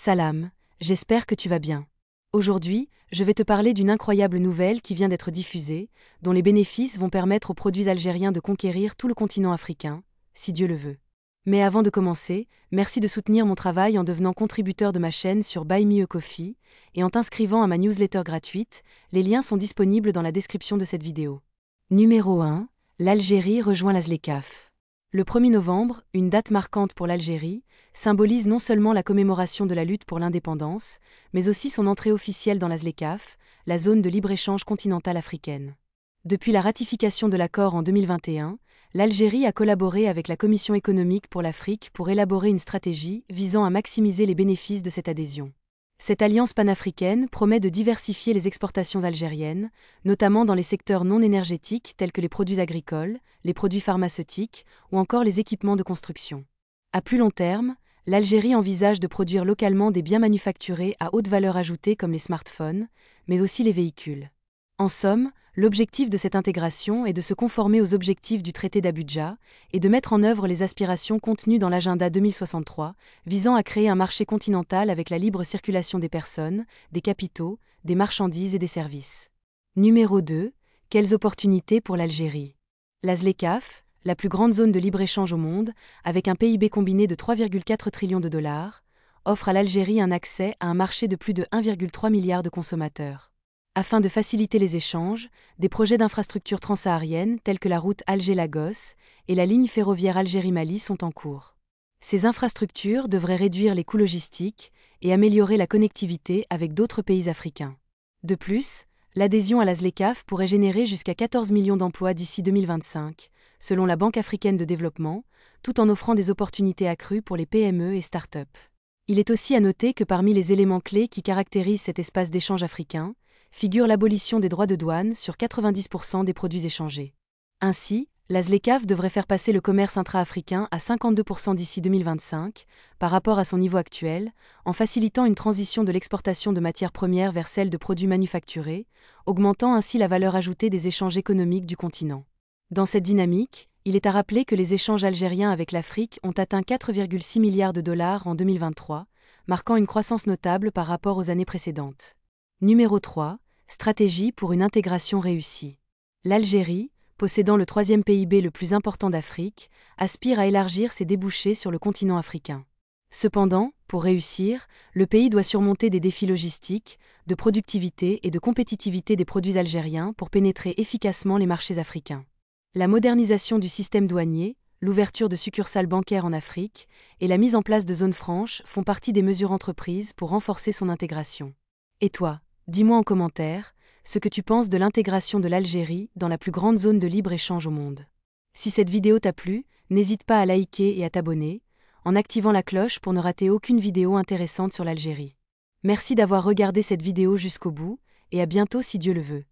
Salam, j'espère que tu vas bien. Aujourd'hui, je vais te parler d'une incroyable nouvelle qui vient d'être diffusée, dont les bénéfices vont permettre aux produits algériens de conquérir tout le continent africain, si Dieu le veut. Mais avant de commencer, merci de soutenir mon travail en devenant contributeur de ma chaîne sur Buy Me a Coffee et en t'inscrivant à ma newsletter gratuite. Les liens sont disponibles dans la description de cette vidéo. Numéro 1. L'Algérie rejoint la ZLECAf. Le 1er novembre, une date marquante pour l'Algérie, symbolise non seulement la commémoration de la lutte pour l'indépendance, mais aussi son entrée officielle dans la ZLECAf, la zone de libre-échange continentale africaine. Depuis la ratification de l'accord en 2021, l'Algérie a collaboré avec la Commission économique pour l'Afrique pour élaborer une stratégie visant à maximiser les bénéfices de cette adhésion. Cette alliance panafricaine promet de diversifier les exportations algériennes, notamment dans les secteurs non énergétiques tels que les produits agricoles, les produits pharmaceutiques ou encore les équipements de construction. À plus long terme, l'Algérie envisage de produire localement des biens manufacturés à haute valeur ajoutée comme les smartphones, mais aussi les véhicules. En somme, l'objectif de cette intégration est de se conformer aux objectifs du traité d'Abidjan et de mettre en œuvre les aspirations contenues dans l'agenda 2063, visant à créer un marché continental avec la libre circulation des personnes, des capitaux, des marchandises et des services. Numéro 2. Quelles opportunités pour l'Algérie? La ZLECAf, la plus grande zone de libre-échange au monde, avec un PIB combiné de 3,4 trillions de dollars, offre à l'Algérie un accès à un marché de plus de 1,3 milliard de consommateurs. Afin de faciliter les échanges, des projets d'infrastructures transsahariennes tels que la route Alger-Lagos et la ligne ferroviaire Algérie-Mali sont en cours. Ces infrastructures devraient réduire les coûts logistiques et améliorer la connectivité avec d'autres pays africains. De plus, l'adhésion à la ZLECAf pourrait générer jusqu'à 14 millions d'emplois d'ici 2025, selon la Banque africaine de développement, tout en offrant des opportunités accrues pour les PME et start-up. Il est aussi à noter que parmi les éléments clés qui caractérisent cet espace d'échange africain, figure l'abolition des droits de douane sur 90% des produits échangés. Ainsi, la ZLECAf devrait faire passer le commerce intra-africain à 52% d'ici 2025, par rapport à son niveau actuel, en facilitant une transition de l'exportation de matières premières vers celle de produits manufacturés, augmentant ainsi la valeur ajoutée des échanges économiques du continent. Dans cette dynamique, il est à rappeler que les échanges algériens avec l'Afrique ont atteint 4,6 milliards de dollars en 2023, marquant une croissance notable par rapport aux années précédentes. Numéro 3. Stratégie pour une intégration réussie. L'Algérie, possédant le 3e PIB le plus important d'Afrique, aspire à élargir ses débouchés sur le continent africain. Cependant, pour réussir, le pays doit surmonter des défis logistiques, de productivité et de compétitivité des produits algériens pour pénétrer efficacement les marchés africains. La modernisation du système douanier, l'ouverture de succursales bancaires en Afrique et la mise en place de zones franches font partie des mesures entreprises pour renforcer son intégration. Et toi, dis-moi en commentaire ce que tu penses de l'intégration de l'Algérie dans la plus grande zone de libre-échange au monde. Si cette vidéo t'a plu, n'hésite pas à liker et à t'abonner, en activant la cloche pour ne rater aucune vidéo intéressante sur l'Algérie. Merci d'avoir regardé cette vidéo jusqu'au bout, et à bientôt si Dieu le veut.